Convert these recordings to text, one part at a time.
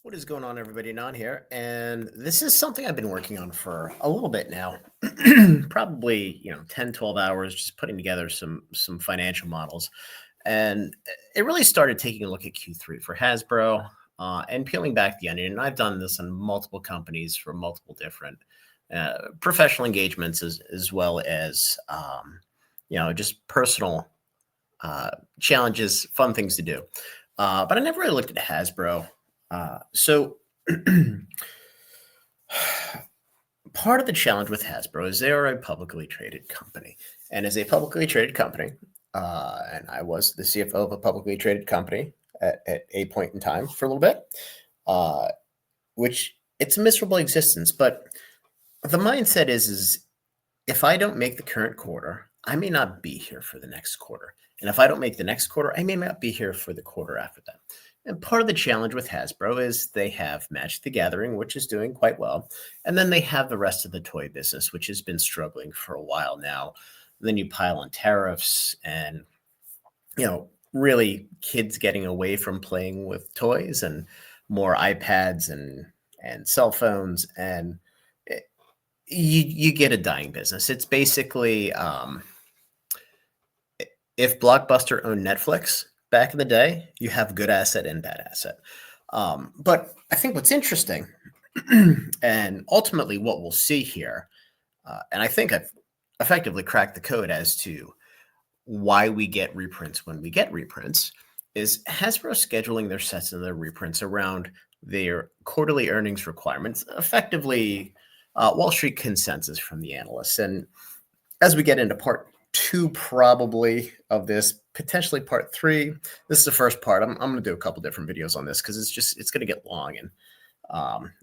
What is going on, everybody? Non here, and this is something I've been working on for a little bit now. Probably 10, 12 hours, just putting together some financial models. And it really started taking a look at Q3 for Hasbro, and peeling back the onion. And I've done this on multiple companies for multiple different professional engagements, as well as just personal challenges, fun things to do. But I never really looked at Hasbro. So part of the challenge with Hasbro is they are a publicly traded company. And as a publicly traded company, and I was the CFO of a publicly traded company at a point in time for a little bit, uh, which it's a miserable existence. But the mindset is if I don't make the current quarter, I may not be here for the next quarter. And if I don't make the next quarter, I may not be here for the quarter after that. And part of the challenge with Hasbro is they have Magic the Gathering, which is doing quite well. And then they have the rest of the toy business, which has been struggling for a while now. Then you pile on tariffs and, really kids getting away from playing with toys and more iPads and cell phones. And you get a dying business. It's basically if Blockbuster owned Netflix back in the day, you have good asset and bad asset. But I think what's interesting, and ultimately what we'll see here, and I think I've effectively cracked the code as to why we get reprints when we get reprints, is Hasbro scheduling their sets and their reprints around their quarterly earnings requirements, effectively Wall Street consensus from the analysts. And as we get into part two, probably of this, potentially part three, this is the first part. I'm going to do a couple different videos on this because it's going to get long, and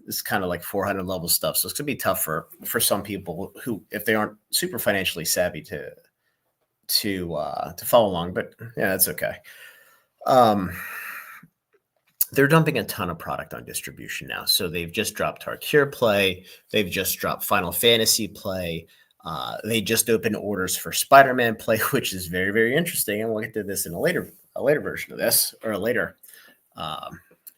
it's kind of like 400 level stuff. So it's going to be tough for some people who, if they aren't super financially savvy, to follow along. But yeah, that's okay. They're dumping a ton of product on distribution now. So they've just dropped Tarkir Play. They've just dropped Final Fantasy Play. They just opened orders for Spider-Man Play, which is very, very interesting. And we'll get to this in a later version of this, or a later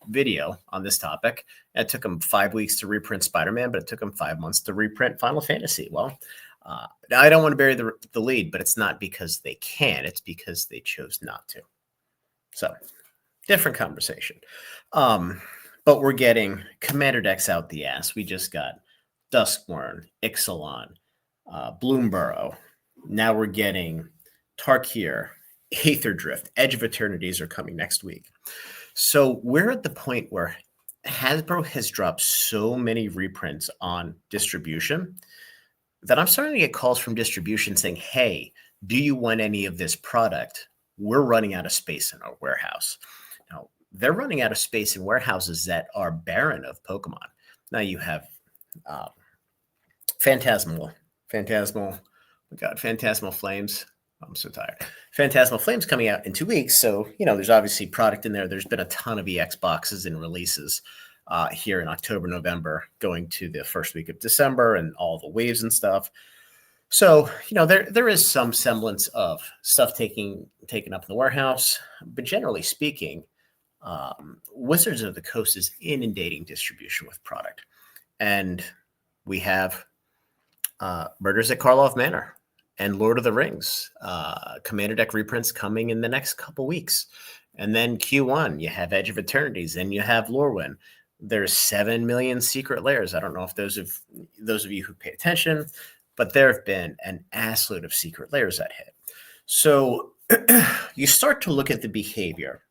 video on this topic. It took them 5 weeks to reprint Spider-Man, but it took them 5 months to reprint Final Fantasy. Well, I don't want to bury the lead, but it's not because they can. It's because they chose not to. So different conversation. But we're getting Commander decks out the ass. We just got Duskborn, Ixalan, Bloomburrow. Now we're getting Tarkir, Aetherdrift, Edge of Eternities are coming next week. So we're at the point where Hasbro has dropped so many reprints on distribution that I'm starting to get calls from distribution saying, hey, do you want any of this product? We're running out of space in our warehouse. Now, they're running out of space in warehouses that are barren of Pokemon. Now you have Phantasmal Flames. I'm so tired. Phantasmal Flames coming out in 2 weeks. So, there's obviously product in there. There's been a ton of EX boxes and releases here in October, November, going to the first week of December and all the waves and stuff. So, there is some semblance of stuff taken up in the warehouse. But generally speaking, Wizards of the Coast is inundating distribution with product. And we have Murders at Karlov Manor and Lord of the Rings Commander deck reprints coming in the next couple weeks. And then Q1, you have Edge of Eternities, and you have Lorwyn. There's 7 million secret layers. I don't know if those of you who pay attention, but there have been an assload of secret layers that hit. So you start to look at the behavior.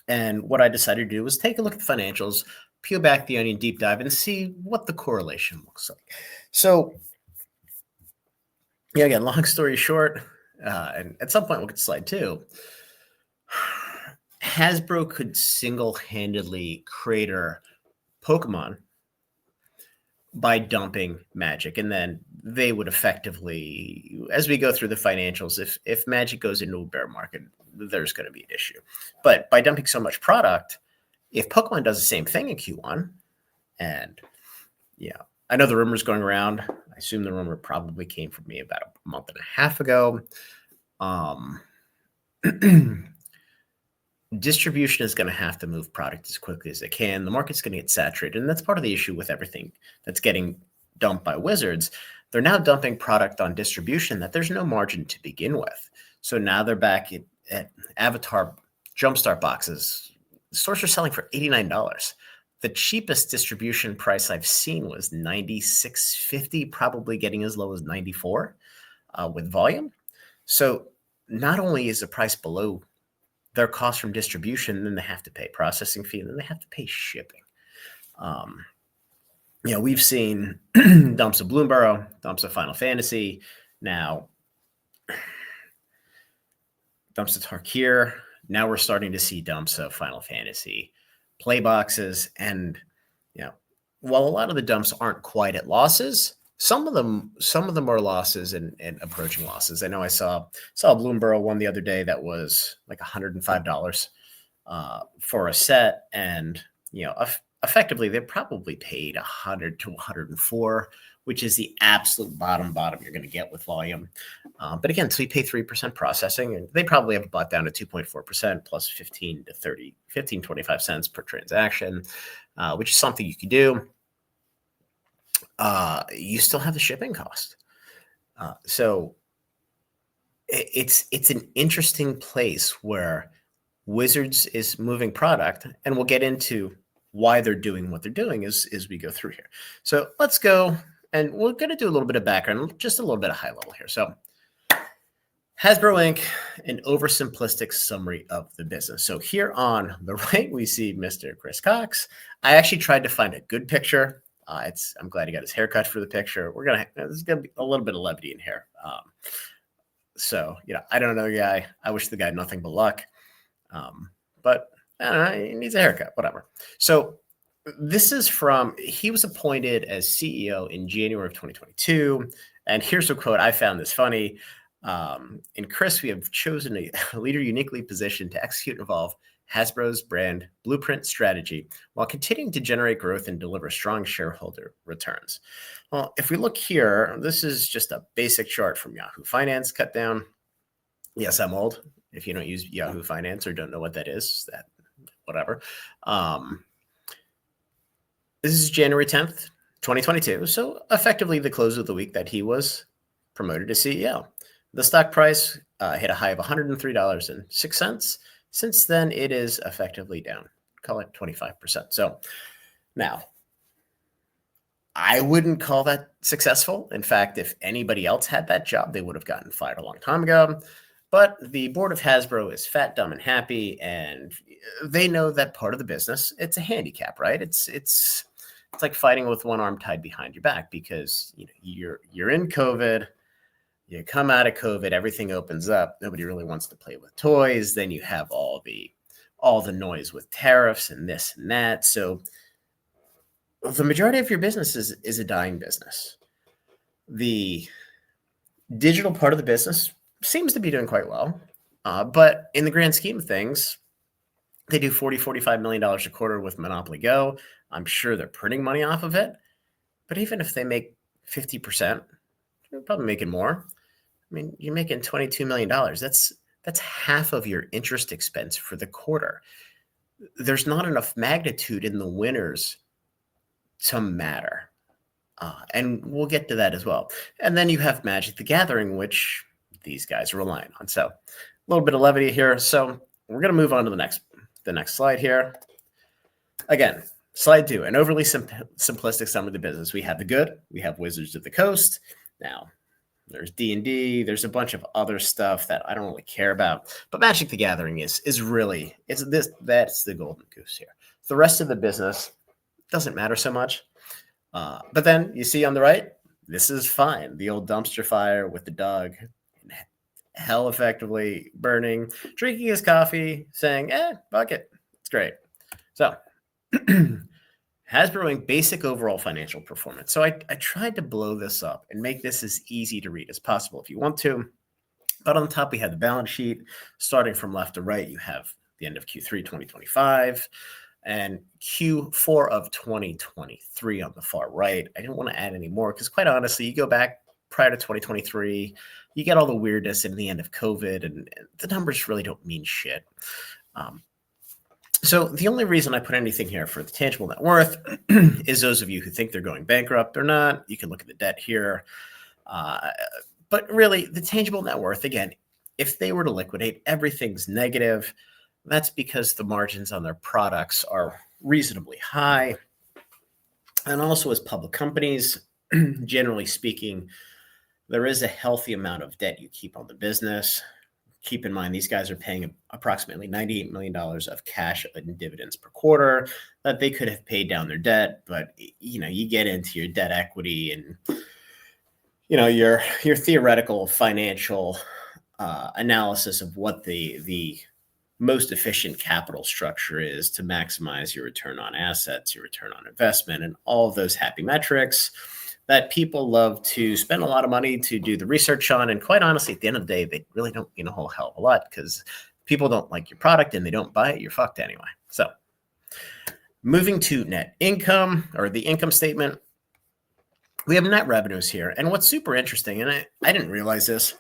And what I decided to do was take a look at the financials, peel back the onion, deep dive, and see what the correlation looks like. So, again, long story short, and at some point we'll get to slide 2, Hasbro could single-handedly crater Pokemon by dumping Magic, and then they would effectively, as we go through the financials, if Magic goes into a bear market, there's going to be an issue. But by dumping so much product, if Pokemon does the same thing in Q1, and I know the rumors going around. I assume the rumor probably came from me about a month and a half ago. distribution is going to have to move product as quickly as it can. The market's going to get saturated. And that's part of the issue with everything that's getting dumped by Wizards. They're now dumping product on distribution that there's no margin to begin with. So now they're back at Avatar Jumpstart boxes. Stores are selling for $89. The cheapest distribution price I've seen was $96.50, probably getting as low as $94 with volume. So not only is the price below their cost from distribution, then they have to pay processing fee, and then they have to pay shipping. We've seen dumps of Bloomburrow, dumps of Final Fantasy, now dumps of Tarkir. Now we're starting to see dumps of Final Fantasy play boxes. And, while a lot of the dumps aren't quite at losses, some of them are losses and approaching losses. I know I saw a Bloomburrow one the other day that was like $105 for a set. And, effectively, they probably paid $100 to $104, which is the absolute bottom you're going to get with volume. But again, so you pay 3% processing, and they probably have bought down to 2.4% plus 25 cents per transaction, which is something you can do. You still have the shipping cost. So it's an interesting place where Wizards is moving product, and we'll get into why they're doing what they're doing as we go through here. So let's go, and we're going to do a little bit of background, just a little bit of high level here. So Hasbro Inc., an oversimplistic summary of the business. So here on the right, we see Mr. Chris Cox. I actually tried to find a good picture. I'm glad he got his haircut for the picture. There's going to be a little bit of levity in here. So, I don't know the guy. I wish the guy nothing but luck. But I don't know, he needs a haircut, whatever. So this is he was appointed as CEO in January of 2022. And here's a quote. I found this funny. In Chris, we have chosen a leader uniquely positioned to execute and evolve Hasbro's brand blueprint strategy while continuing to generate growth and deliver strong shareholder returns. Well, if we look here, this is just a basic chart from Yahoo Finance cut down. Yes, I'm old. If you don't use Yahoo Finance or don't know what that is, whatever. This is January 10th, 2022. So effectively the close of the week that he was promoted to CEO. The stock price hit a high of $103.06. Since then, it is effectively down, call it 25%. So now, I wouldn't call that successful. In fact, if anybody else had that job, they would have gotten fired a long time ago. But the board of Hasbro is fat, dumb, and happy, and they know that part of the business, it's a handicap, right? It's like fighting with one arm tied behind your back because you're in COVID. You come out of COVID, everything opens up. Nobody really wants to play with toys. Then you have all the noise with tariffs and this and that. So the majority of your business is a dying business. The digital part of the business seems to be doing quite well. But in the grand scheme of things, they do $45 million a quarter with Monopoly Go. I'm sure they're printing money off of it. But even if they make 50%, they're probably making more. I mean, you're making $22 million. That's half of your interest expense for the quarter. There's not enough magnitude in the winners to matter. And we'll get to that as well. And then you have Magic the Gathering, which these guys are relying on. So a little bit of levity here. So we're going to move on to the next slide here. Again, slide 2, an overly simplistic summary of the business. We have the good. We have Wizards of the Coast. Now, there's D&D. There's a bunch of other stuff that I don't really care about. But Magic the Gathering that's the golden goose here. The rest of the business doesn't matter so much. But then you see on the right, this is fine. The old dumpster fire with the dog, hell effectively burning, drinking his coffee, saying, fuck it. It's great. So Hasbro Inc. basic overall financial performance. So I tried to blow this up and make this as easy to read as possible if you want to. But on the top, we have the balance sheet. Starting from left to right, you have the end of Q3 2025 and Q4 of 2023 on the far right. I didn't want to add any more because quite honestly, you go back prior to 2023, you get all the weirdness in the end of COVID and the numbers really don't mean shit. So the only reason I put anything here for the tangible net worth is those of you who think they're going bankrupt or not. You can look at the debt here. Uh, but really, the tangible net worth, again, if they were to liquidate, everything's negative. That's because the margins on their products are reasonably high. And also, as public companies, generally speaking, there is a healthy amount of debt you keep on the business. Keep in mind, these guys are paying approximately $98 million of cash in dividends per quarter that they could have paid down their debt. But, you get into your debt equity and, your theoretical financial analysis of what the most efficient capital structure is to maximize your return on assets, your return on investment, and all of those happy metrics that people love to spend a lot of money to do the research on. And quite honestly, at the end of the day, they really don't mean a whole hell of a lot because people don't like your product and they don't buy it, you're fucked anyway. So moving to net income or the income statement, we have net revenues here. And what's super interesting, and I didn't realize this,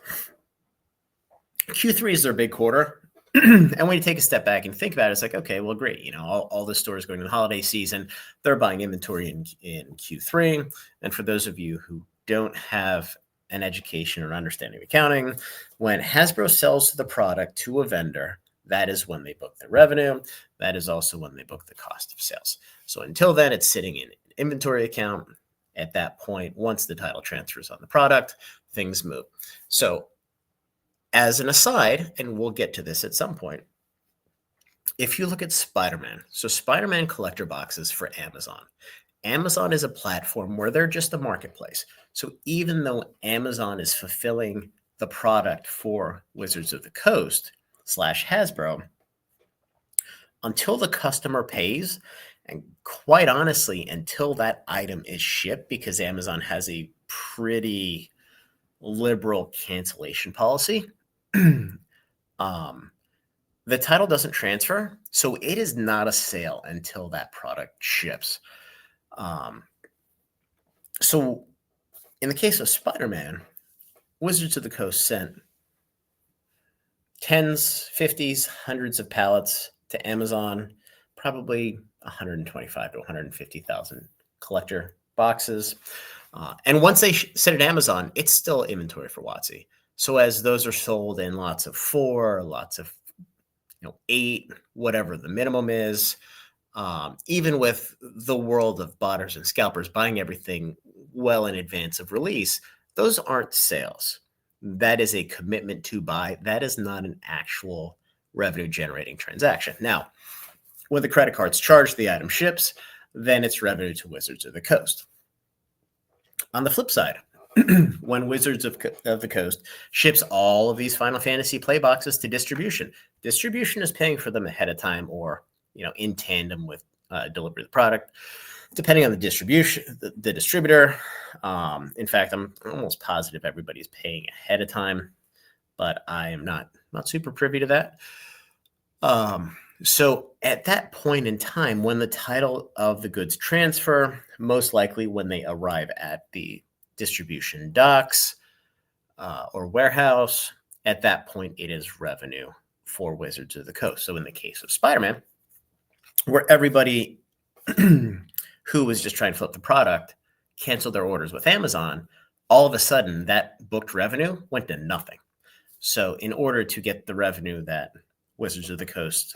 Q3 is their big quarter. And when you take a step back and think about it, it's like, okay, well, great. All the stores going to the holiday season, they're buying inventory in Q3. And for those of you who don't have an education or understanding of accounting, when Hasbro sells the product to a vendor, that is when they book the revenue. That is also when they book the cost of sales. So until then, it's sitting in an inventory account. At that point, once the title transfers on the product, things move. So as an aside, and we'll get to this at some point, if you look at Spider-Man, so Spider-Man collector boxes for Amazon. Amazon is a platform where they're just a marketplace. So even though Amazon is fulfilling the product for Wizards of the Coast / Hasbro, until the customer pays, and quite honestly, until that item is shipped, because Amazon has a pretty liberal cancellation policy, the title doesn't transfer, so it is not a sale until that product ships. So in the case of Spider-Man, Wizards of the Coast sent tens, 50s, hundreds of pallets to Amazon, probably 125 to 150,000 collector boxes. And once they send it to Amazon, it's still inventory for WotC. So as those are sold in lots of 4, lots of 8, whatever the minimum is, even with the world of botters and scalpers buying everything well in advance of release, those aren't sales. That is a commitment to buy. That is not an actual revenue generating transaction. Now, when the credit card's charged, the item ships, then it's revenue to Wizards of the Coast. On the flip side, when Wizards of the Coast ships all of these Final Fantasy play boxes to distribution is paying for them ahead of time or in tandem with delivery of the product, depending on the distributor. In fact, I'm almost positive everybody's paying ahead of time, but I am not super privy to that. So at that point in time, when the title of the goods transfer, most likely when they arrive at the distribution docks or warehouse, at that point, it is revenue for Wizards of the Coast. So in the case of Spider-Man, where everybody who was just trying to flip the product canceled their orders with Amazon, all of a sudden that booked revenue went to nothing. So in order to get the revenue that Wizards of the Coast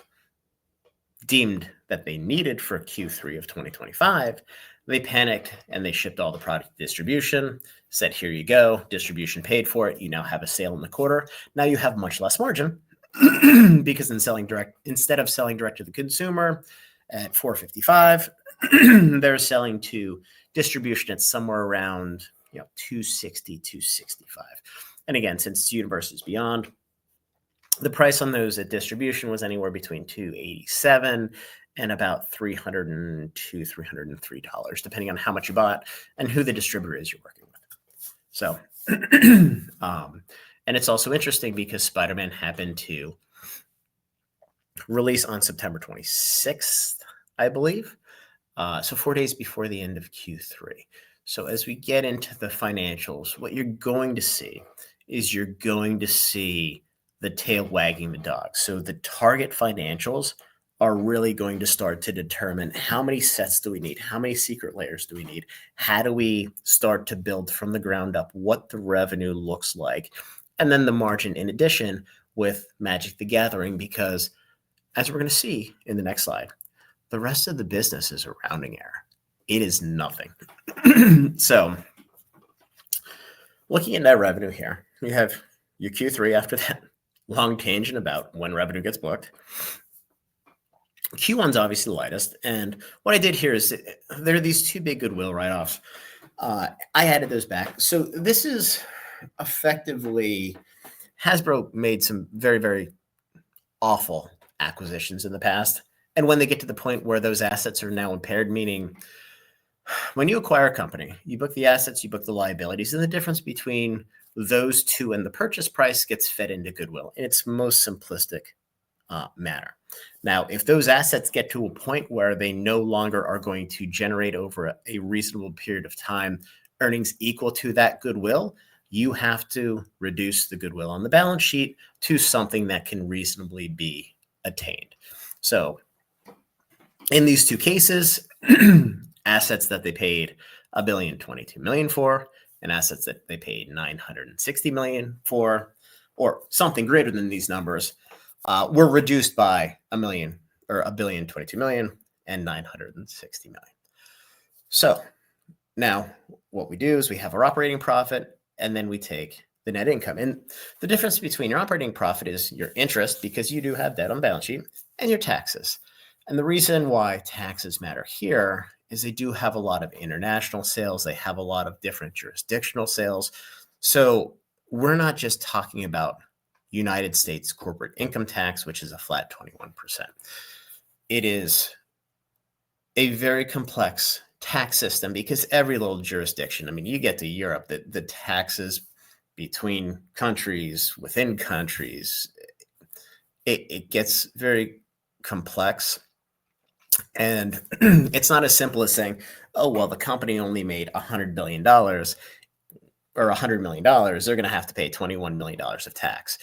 deemed that they needed for Q3 of 2025, they panicked and they shipped all the product to distribution, said, here you go, distribution paid for it. You now have a sale in the quarter. Now you have much less margin because instead of selling direct to the consumer at $4.55, they're selling to distribution at somewhere around $2.60, $2.65. And again, since it's Universes Beyond, the price on those at distribution was anywhere between $287 and about $302, $303, depending on how much you bought and who the distributor is you're working with. So, and it's also interesting because Spider-Man happened to release on September 26th, I believe. So 4 days before the end of Q3. So as we get into the financials, what you're going to see is the tail wagging the dog. So the target financials are really going to start to determine how many sets do we need? How many secret layers do we need? How do we start to build from the ground up what the revenue looks like? And then the margin in addition with Magic the Gathering, because as we're going to see in the next slide, the rest of the business is a rounding error. It is nothing. So looking at net revenue here, you have your Q3 after that long tangent about when revenue gets booked. Q1's obviously the lightest. And what I did here is there are these two big goodwill write-offs. I added those back. So this is effectively Hasbro made some very, very awful acquisitions in the past. And when they get to the point where those assets are now impaired, meaning when you acquire a company, you book the assets, you book the liabilities, and the difference between those two and the purchase price gets fed into goodwill in its most simplistic manner. Now, if those assets get to a point where they no longer are going to generate over a reasonable period of time earnings equal to that goodwill, you have to reduce the goodwill on the balance sheet to something that can reasonably be attained. So in these two cases, assets that they paid $1.022 billion for, and assets that they paid $960 million for, or something greater than these numbers, were reduced by $1 million or $1.022 billion and $960 million. So now what we do is we have our operating profit, and then we take the net income. And the difference between your operating profit is your interest, because you do have debt on the balance sheet, and your taxes. And the reason why taxes matter here is they do have a lot of international sales. They have a lot of different jurisdictional sales. So we're not just talking about United States corporate income tax, which is a flat 21%. It is a very complex tax system because every little jurisdiction, I mean, you get to Europe, the taxes between countries, within countries, it gets very complex. And it's not as simple as saying, oh, well, the company only made $100 billion or $100 million. They're going to have to pay $21 million of tax.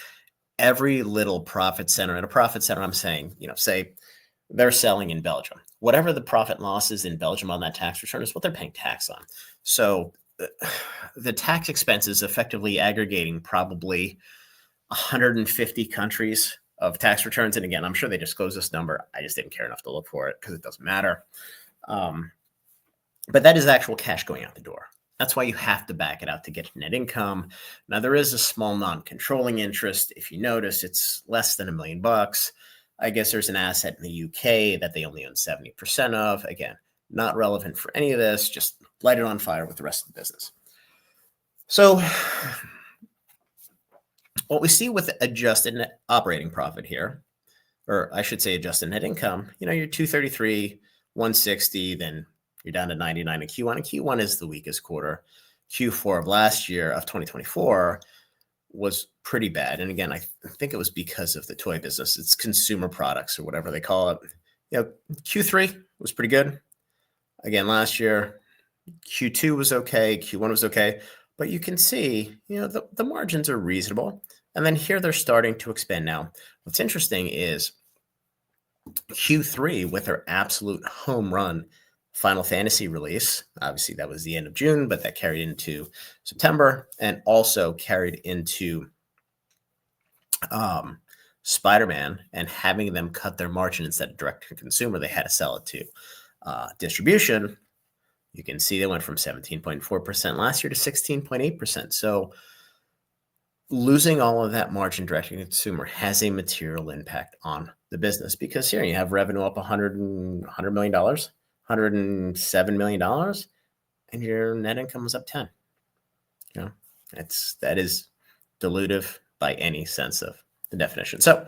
Every little profit center, and a profit center, I'm saying, say they're selling in Belgium. Whatever the profit and loss is in Belgium on that tax return is what they're paying tax on. So the tax expense is effectively aggregating probably 150 countries of tax returns. And again, I'm sure they disclose this number. I just didn't care enough to look for it because it doesn't matter. But that is actual cash going out the door. That's why you have to back it out to get net income. Now, there is a small non-controlling interest. If you notice, it's less than $1 million. I guess there's an asset in the UK that they only own 70% of. Again, not relevant for any of this. Just light it on fire with the rest of the business. So what we see with adjusted net operating profit here, or I should say adjusted net income, you're 233, 160, then you're down to 99 in Q1. And Q1 is the weakest quarter. Q4 of last year, of 2024, was pretty bad. And again, I think it was because of the toy business. It's consumer products or whatever they call it. Q3 was pretty good. Again, last year, Q2 was okay. Q1 was okay. But you can see, the margins are reasonable. And then here they're starting to expand. Now, what's interesting is Q3 with their absolute home run Final Fantasy release. Obviously, that was the end of June, but that carried into September and also carried into Spider-Man, and having them cut their margin instead of direct to consumer, they had to sell it to distribution. You can see they went from 17.4% last year to 16.8%. So losing all of that margin direct to consumer has a material impact on the business, because here you have revenue up $100 million, $107 million, and your net income was up 10. That is dilutive by any sense of the definition. So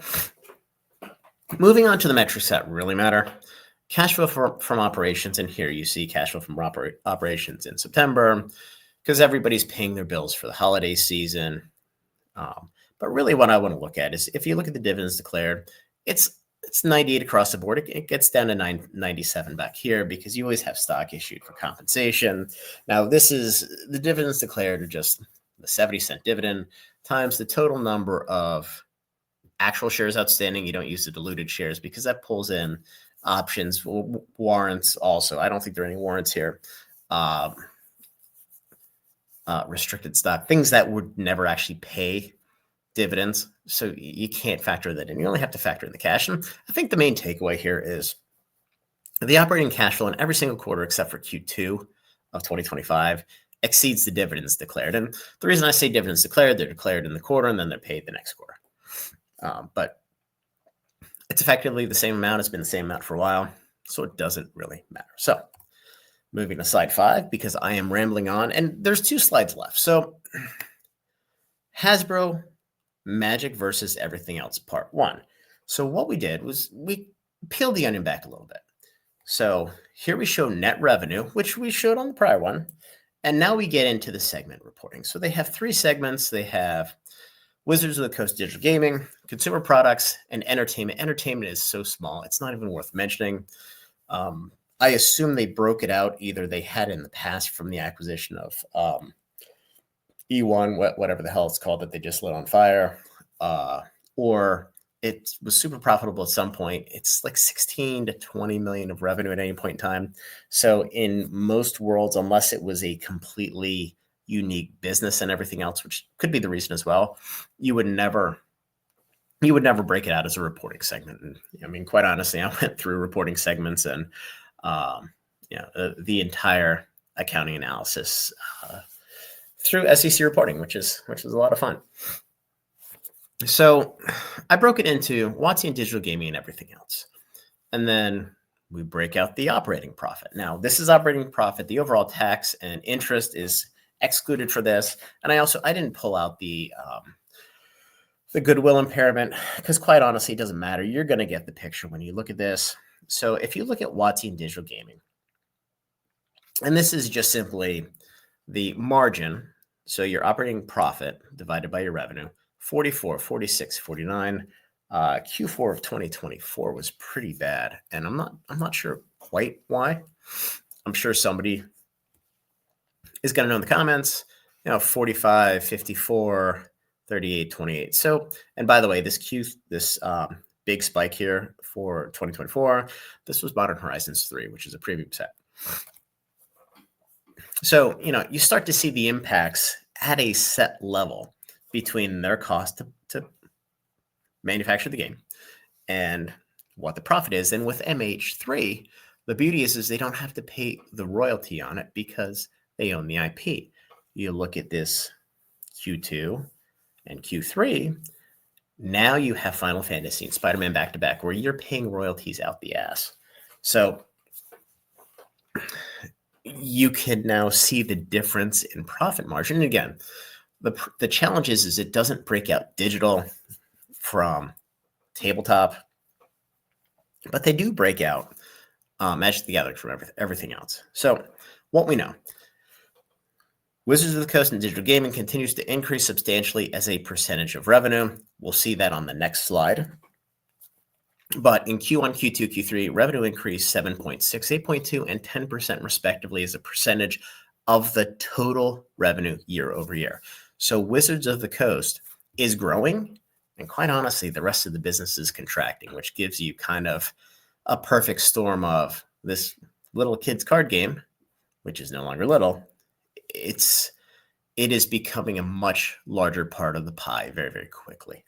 moving on to the metrics that really matter. Cash flow from operations, and here you see cash flow from operations in September, because everybody's paying their bills for the holiday season. But really what I want to look at is, if you look at the dividends declared, it's 98 across the board. It gets down to 97 back here because you always have stock issued for compensation. Now, this is the dividends declared are just the 70-cent dividend times the total number of actual shares outstanding. You don't use the diluted shares because that pulls in options, warrants also. I don't think there are any warrants here. Restricted stock, things that would never actually pay dividends. So you can't factor that in. You only have to factor in the cash. And I think the main takeaway here is the operating cash flow in every single quarter except for Q2 of 2025 exceeds the dividends declared. And the reason I say dividends declared, they're declared in the quarter and then they're paid the next quarter. But it's effectively the same amount. It's been the same amount for a while, so it doesn't really matter. So moving to slide 5, because I am rambling on, and there's 2 slides left. So Hasbro Magic versus everything else, part 1. So what we did was we peeled the onion back a little bit. So here we show net revenue, which we showed on the prior one. And now we get into the segment reporting. So they have 3 segments. They have Wizards of the Coast Digital Gaming, Consumer Products, and Entertainment. Entertainment is so small, it's not even worth mentioning. I assume they broke it out. Either they had in the past from the acquisition of E1, whatever the hell it's called that they just lit on fire, or it was super profitable at some point. It's like 16 to 20 million of revenue at any point in time. So in most worlds, unless it was a completely unique business and everything else, which could be the reason as well, you would never break it out as a reporting segment. And I mean, quite honestly, I went through reporting segments and the entire accounting analysis through SEC reporting, which is a lot of fun. So I broke it into WotC and digital gaming and everything else. And then we break out the operating profit. Now, this is operating profit. The overall tax and interest is excluded for this. And I didn't pull out the goodwill impairment because quite honestly, it doesn't matter. You're going to get the picture when you look at this. So if you look at WotC and digital gaming, and this is just simply the margin. So your operating profit divided by your revenue, 44, 46, 49. Q4 of 2024 was pretty bad. And I'm not sure quite why. I'm sure somebody is going to know in the comments, 45, 54, 38, 28. So, and by the way, this big spike here for 2024, this was Modern Horizons 3, which is a premium set. So, you start to see the impacts at a set level between their cost to manufacture the game and what the profit is. And with MH3, the beauty is they don't have to pay the royalty on it because they own the IP. You look at this Q2 and Q3, now you have Final Fantasy and Spider-Man back-to-back where you're paying royalties out the ass. So you can now see the difference in profit margin. And again, the challenge is it doesn't break out digital from tabletop, but they do break out Magic the Gathering from everything else. So what we know, Wizards of the Coast and digital gaming continues to increase substantially as a percentage of revenue. We'll see that on the next slide. But in Q1, Q2, Q3, revenue increased 7.6, 8.2, and 10% respectively as a percentage of the total revenue year over year. So Wizards of the Coast is growing, and quite honestly, the rest of the business is contracting, which gives you kind of a perfect storm of this little kid's card game, which is no longer little. It is becoming a much larger part of the pie very, very quickly.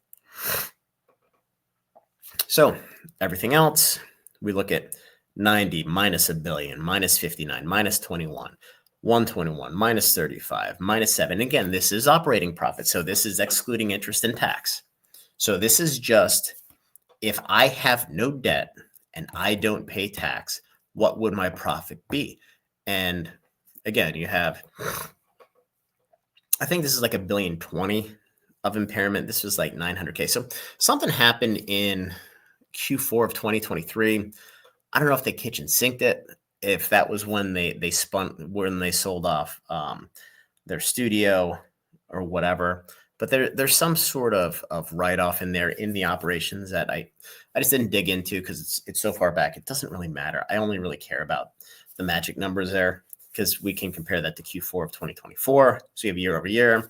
So everything else, we look at 90 minus $1 billion, minus 59, minus 21, 121, minus 35, minus 7. Again, this is operating profit. So this is excluding interest and tax. So this is just if I have no debt and I don't pay tax, what would my profit be? And again, you have, I think this is like $1.020 billion of impairment. This was like 900K. So something happened in Q4 of 2023. I don't know if they kitchen sinked it, if that was when they sold off their studio or whatever. But there's some sort of write-off in there in the operations that I just didn't dig into because it's so far back. It doesn't really matter. I only really care about the Magic numbers there because we can compare that to Q4 of 2024. So you have year over year.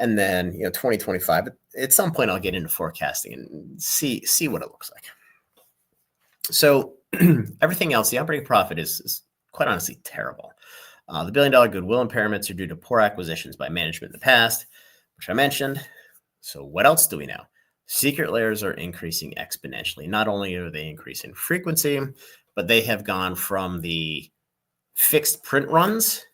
And then, 2025, at some point I'll get into forecasting and see what it looks like. So everything else, the operating profit is quite honestly terrible. The $1 billion goodwill impairments are due to poor acquisitions by management in the past, which I mentioned. So what else do we know? Secret layers are increasing exponentially. Not only are they increasing frequency, but they have gone from the fixed print runs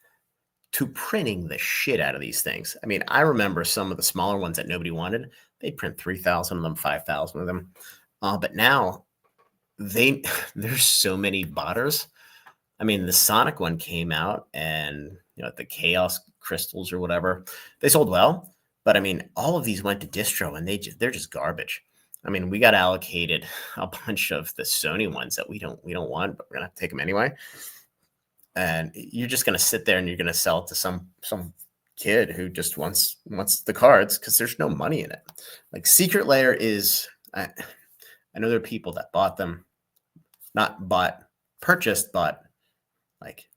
to printing the shit out of these things. I mean, I remember some of the smaller ones that nobody wanted. They print 3,000 of them, 5,000 of them. But now there's so many botters. I mean, the Sonic one came out and, the Chaos crystals or whatever, they sold well. But I mean, all of these went to distro and they're just garbage. I mean, we got allocated a bunch of the Sony ones that we don't want, but we're gonna have to take them anyway. And you're just gonna sit there and you're gonna sell it to some kid who just wants the cards because there's no money in it. Like Secret Lair is, I know there are people that bought them, purchased, but like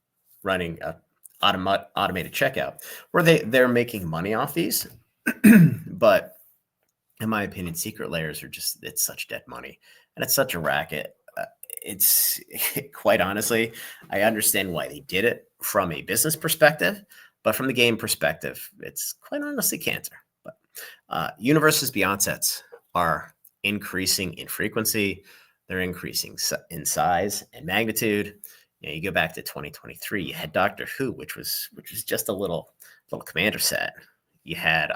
running a automated checkout where they're making money off these. But in my opinion, Secret Layers it's such dead money and it's such a racket. It's quite honestly, I understand why they did it from a business perspective, but from the game perspective, it's quite honestly cancer. But Universes Beyond sets are increasing in frequency. They're increasing in size and magnitude. You go back to 2023, you had Doctor Who, which was just a little commander set. You had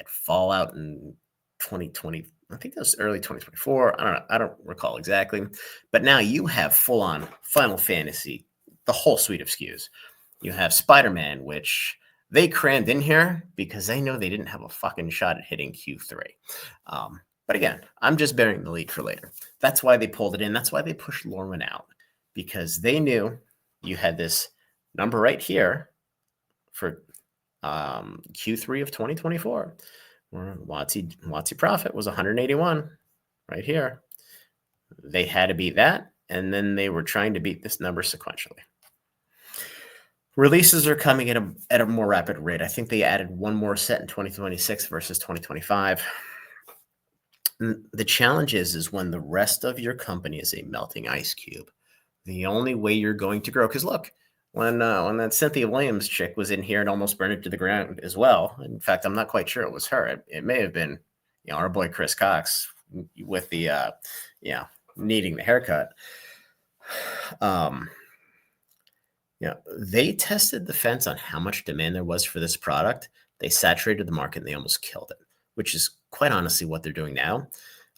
Fallout in 2020. I think that was early 2024. I don't know. I don't recall exactly. But now you have full-on Final Fantasy, the whole suite of SKUs. You have Spider-Man, which they crammed in here because they know they didn't have a fucking shot at hitting Q3. But again, I'm just bearing the lead for later. That's why they pulled it in. That's why they pushed Lorwyn out, because they knew you had this number right here for Q3 of 2024, where WotC profit was 181 right here. They had to beat that, and then they were trying to beat this number sequentially. Releases are coming at a more rapid rate. I think they added one more set in 2026 versus 2025. The challenge is when the rest of your company is a melting ice cube, the only way you're going to grow, because look, when that Cynthia Williams chick was in here and almost burned it to the ground as well. In fact, I'm not quite sure it was her. It may have been, our boy Chris Cox with the, needing the haircut. They tested the fence on how much demand there was for this product. They saturated the market and they almost killed it, which is quite honestly what they're doing now.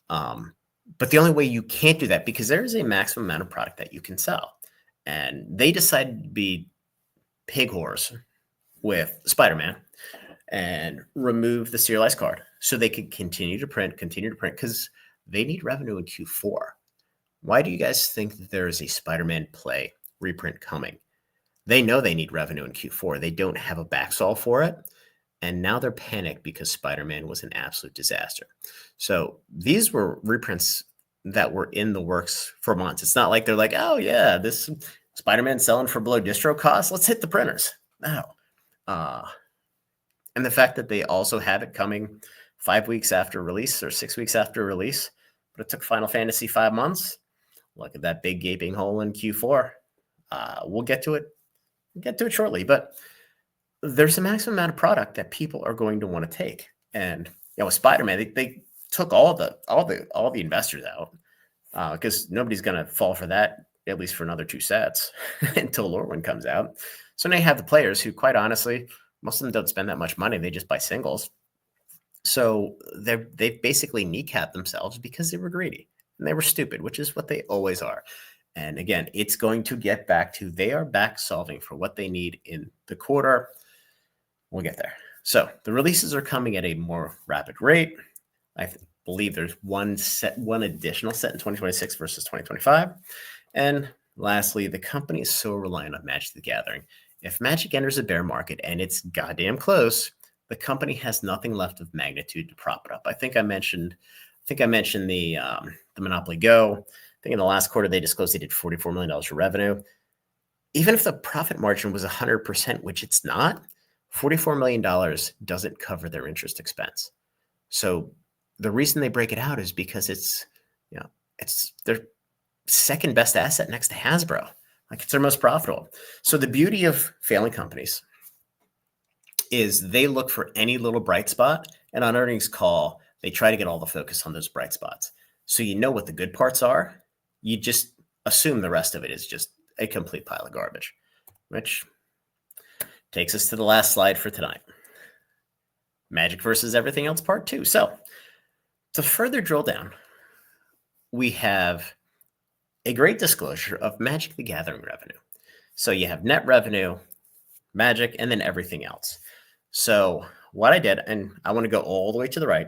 But the only way you can't do that, because there is a maximum amount of product that you can sell. And they decided to be pig whores with Spider-Man and remove the serialized card so they could continue to print, because they need revenue in Q4. Why do you guys think that there is a Spider-Man play reprint coming? They know they need revenue in Q4. They don't have a backstall for it. And now they're panicked because Spider-Man was an absolute disaster. So these were reprints that were in the works for months. It's not like they're like, oh yeah, this Spider-Man selling for below distro cost, let's hit the printers. No. And the fact that they also have it coming 5 weeks after release or 6 weeks after release, but it took Final Fantasy 5 months. Look at that big gaping hole in Q4. We'll get to it. Shortly, but there's a maximum amount of product that people are going to want to take. And with Spider-Man, they took all the investors out because nobody's going to fall for that, at least for another 2 sets until Lorwyn comes out. So now you have the players who, quite honestly, most of them don't spend that much money. They just buy singles. So they've basically kneecapped themselves because they were greedy and they were stupid, which is what they always are. And again, it's going to get back to, they are back solving for what they need in the quarter. We'll get there. So the releases are coming at a more rapid rate. I believe there's one additional set in 2026 versus 2025. And lastly, the company is so reliant on Magic the Gathering. If Magic enters a bear market, and it's goddamn close, the company has nothing left of magnitude to prop it up. I think I mentioned the Monopoly Go. I think in the last quarter, they disclosed they did $44 million of revenue. Even if the profit margin was 100%, which it's not, $44 million doesn't cover their interest expense. So the reason they break it out is because it's their second best asset next to Hasbro. Like, it's their most profitable. So the beauty of failing companies is they look for any little bright spot, and on earnings call, they try to get all the focus on those bright spots. So you know what the good parts are. You just assume the rest of it is just a complete pile of garbage, which takes us to the last slide for tonight. Magic versus everything else, part 2. So to further drill down, we have a great disclosure of Magic the Gathering revenue. So you have net revenue, Magic, and then everything else. So what I did, and I want to go all the way to the right.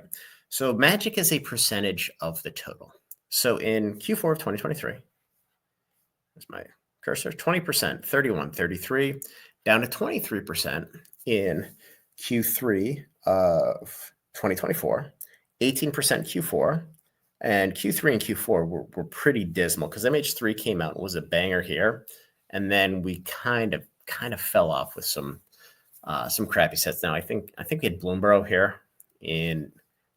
So Magic is a percentage of the total. So in Q4 of 2023, there's my cursor, 20%, 31, 33, down to 23% in Q3 of 2024, 18% Q4, and Q3 and Q4 were pretty dismal because MH3 came out and was a banger here, and then we kind of fell off with some crappy sets. Now I think we had Bloomborough here in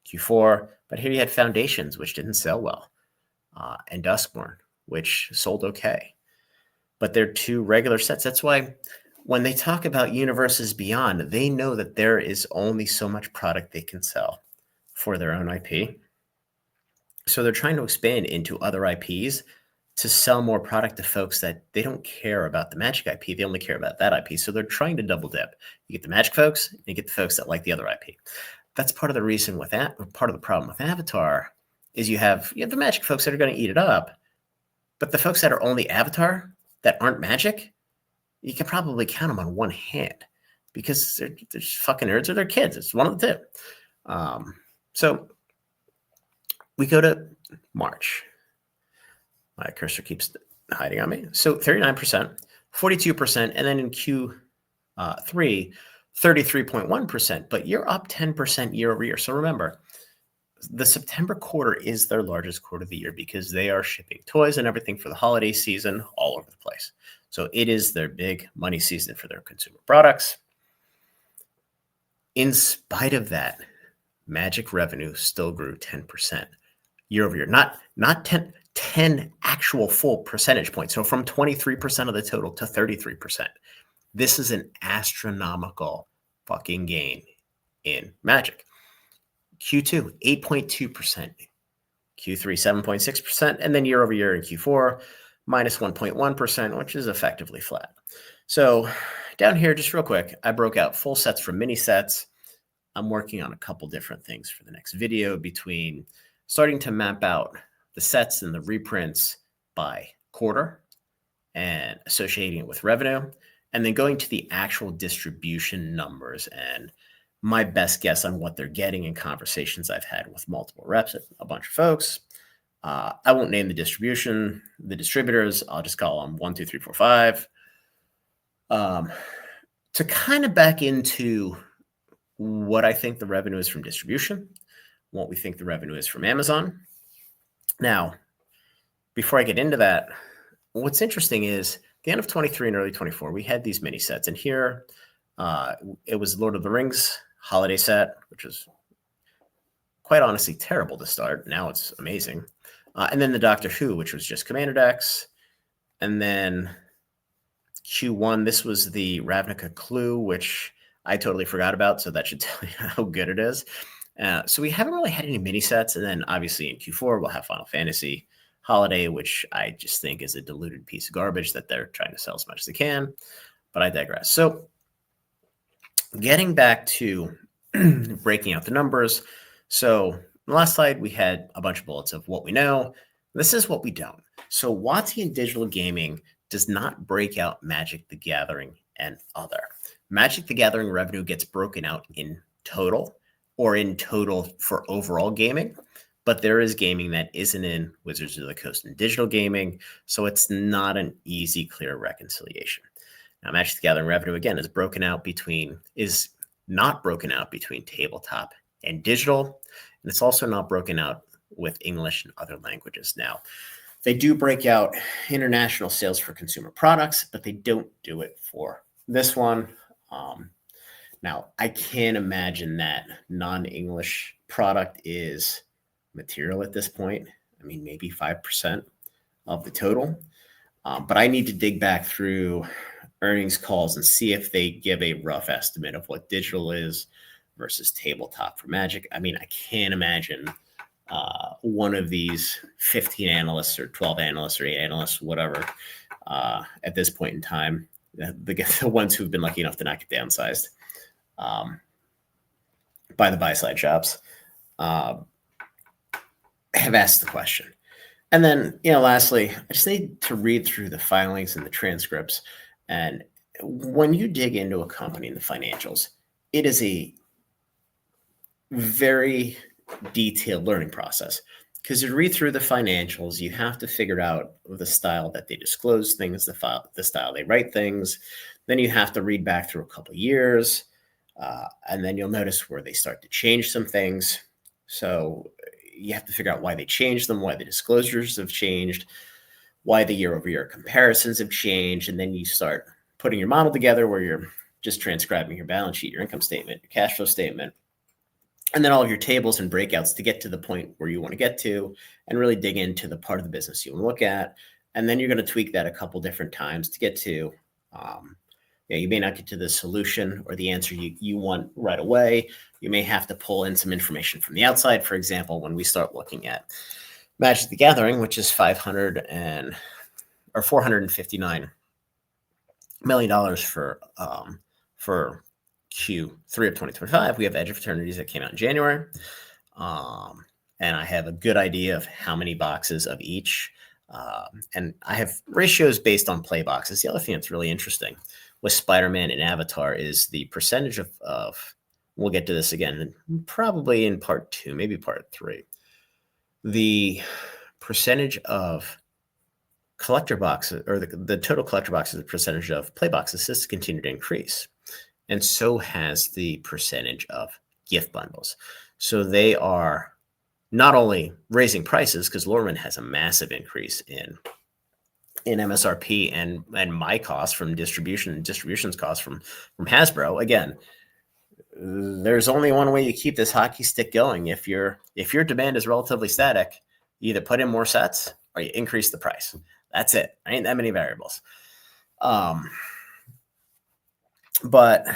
Q4, but here you had Foundations, which didn't sell well, and Duskborn, which sold okay. But they're 2 regular sets. That's why when they talk about Universes Beyond, they know that there is only so much product they can sell for their own IP. So they're trying to expand into other IPs to sell more product to folks that they don't care about the Magic IP. They only care about that IP. So they're trying to double dip. You get the Magic folks, and you get the folks that like the other IP. That's part of the reason with that. Part of the problem with Avatar is you have the Magic folks that are going to eat it up, but the folks that are only Avatar that aren't Magic, you can probably count them on one hand because they're just fucking nerds or they're kids. It's one of the two. So we go to March. My cursor keeps hiding on me. So 39%, 42%, and then in Q3, 33.1%, but you're up 10% year over year. So remember, the September quarter is their largest quarter of the year because they are shipping toys and everything for the holiday season all over the place. So it is their big money season for their consumer products. In spite of that, Magic revenue still grew 10% year over year, not 10 actual full percentage points. So from 23% of the total to 33%. This is an astronomical fucking gain in Magic. Q2, 8.2%. Q3, 7.6%. And then year over year in Q4, minus 1.1%, which is effectively flat. So down here, just real quick, I broke out full sets from mini sets. I'm working on a couple different things for the next video, between starting to map out the sets and the reprints by quarter and associating it with revenue, and then going to the actual distribution numbers and my best guess on what they're getting in conversations I've had with multiple reps, a bunch of folks. I won't name the distributors. I'll just call them 1, 2, 3, 4, 5. To kind of back into what I think the revenue is from distribution, what we think the revenue is from Amazon. Now, before I get into that, what's interesting is the end of 23 and early 24, we had these mini sets, and here it was Lord of the Rings holiday set, which was quite honestly terrible to start. Now it's amazing. And then the Doctor Who, which was just Commander decks. And then Q1, this was the Ravnica Clue, which I totally forgot about. So that should tell you how good it is. So we haven't really had any mini sets. And then obviously in Q4, we'll have Final Fantasy Holiday, which I just think is a diluted piece of garbage that they're trying to sell as much as they can. But I digress. So getting back to breaking out the numbers. So on the last slide, we had a bunch of bullets of what we know. This is what we don't. So WotC Digital Gaming does not break out Magic the Gathering and other. Magic the Gathering revenue gets broken out in total or in total for overall gaming, but there is gaming that isn't in Wizards of the Coast and Digital Gaming, so it's not an easy, clear reconciliation. Now, Magic the Gathering revenue, again, is not broken out between tabletop and digital, and it's also not broken out with English and other languages. Now, they do break out international sales for consumer products, but they don't do it for this one. Now, I can't imagine that non-English product is material at this point. I mean, maybe 5% of the total. But I need to dig back through earnings calls and see if they give a rough estimate of what digital is versus tabletop for Magic. I mean, I can't imagine one of these 15 analysts or 12 analysts or 8 analysts, whatever, at this point in time, the ones who've been lucky enough to not get downsized by the buy side shops, have asked the question. And then, lastly, I just need to read through the filings and the transcripts. And when you dig into a company in the financials, it is a very detailed learning process, because you read through the financials, you have to figure out the style that they disclose things, the style they write things. Then you have to read back through a couple of years, and then you'll notice where they start to change some things. So you have to figure out why they changed them, why the disclosures have changed, why the year-over-year comparisons have changed, and then you start putting your model together where you're just transcribing your balance sheet, your income statement, your cash flow statement, and then all of your tables and breakouts to get to the point where you want to get to and really dig into the part of the business you want to look at. And then you're going to tweak that a couple different times to get to, you may not get to the solution or the answer you want right away. You may have to pull in some information from the outside. For example, when we start looking at Magic the Gathering, which is $459 million for Q3 of 2025. We have Edge of Eternities that came out in January. And I have a good idea of how many boxes of each. And I have ratios based on play boxes. The other thing that's really interesting with Spider-Man and Avatar is the percentage of we'll get to this again, probably in part 2, maybe part 3. The percentage of collector boxes, or the total collector boxes, the percentage of play boxes, has continued to increase. And so has the percentage of gift bundles. So they are not only raising prices, because Lorman has a massive increase in MSRP and my cost from distribution's cost from Hasbro. Again, there's only one way you keep this hockey stick going. If your demand is relatively static, you either put in more sets or you increase the price. That's it. There ain't that many variables. But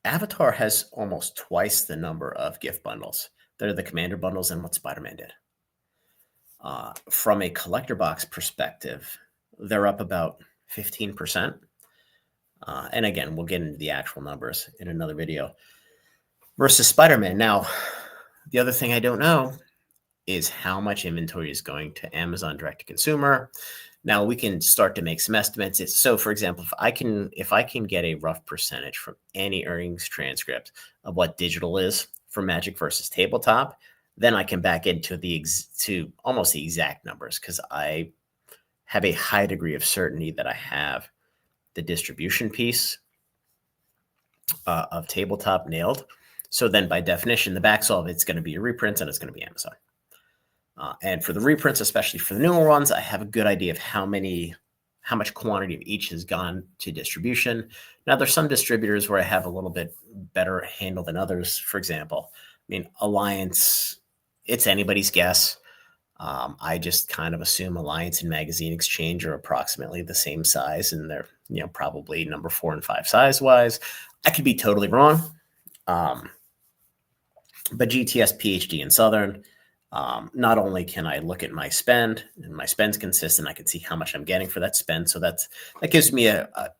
Avatar has almost twice the number of gift bundles. They're the commander bundles and what Spider-Man did. From a collector box perspective, they're up about 15%. And again, we'll get into the actual numbers in another video. Versus Spider-Man. Now, the other thing I don't know is how much inventory is going to Amazon direct to consumer. Now we can start to make some estimates. So, for example, if I can get a rough percentage from any earnings transcript of what digital is for Magic versus tabletop, then I can back into to almost the exact numbers, because I have a high degree of certainty that I have the distribution piece of tabletop nailed. So then, by definition, the backsolve, it's going to be your reprints and it's going to be Amazon. And for the reprints, especially for the newer ones, I have a good idea of how much quantity of each has gone to distribution. Now, there's some distributors where I have a little bit better handle than others. For example, Alliance, it's anybody's guess. I just kind of assume Alliance and Magazine Exchange are approximately the same size, and they're probably number 4 and 5 size-wise. I could be totally wrong. But GTS, PhD, and Southern, not only can I look at my spend, and my spend's consistent, I can see how much I'm getting for that spend. So that gives me at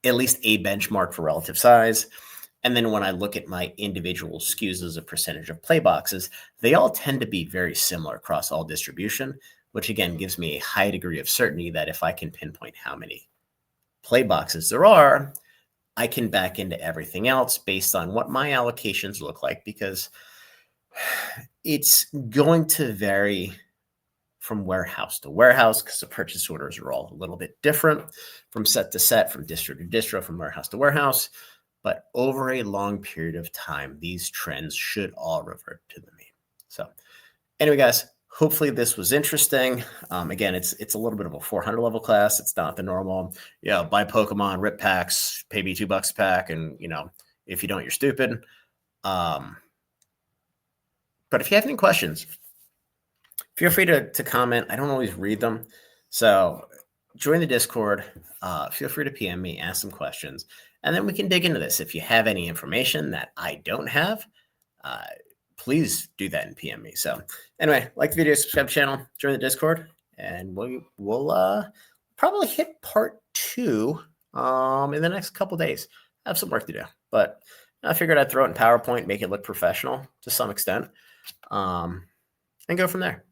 least a benchmark for relative size. And then when I look at my individual SKUs as a percentage of play boxes, they all tend to be very similar across all distribution, which again gives me a high degree of certainty that if I can pinpoint how many play boxes there are, I can back into everything else based on what my allocations look like, because it's going to vary from warehouse to warehouse, because the purchase orders are all a little bit different from set to set, from distro to distro, from warehouse to warehouse. But over a long period of time, these trends should all revert to the mean. So anyway, guys, Hopefully this was interesting. Again, it's a little bit of a 400 level class. It's not the normal, buy Pokemon, rip packs, pay me $2 a pack, and if you don't, you're stupid. But if you have any questions, feel free to comment. I don't always read them, so join the Discord. Feel free to PM me, ask some questions, and then we can dig into this. If you have any information that I don't have, please do that and PM me. So anyway, like the video, subscribe to the channel, join the Discord, and we'll probably hit part 2 in the next couple days. I have some work to do, but I figured I'd throw it in PowerPoint, make it look professional to some extent, and go from there.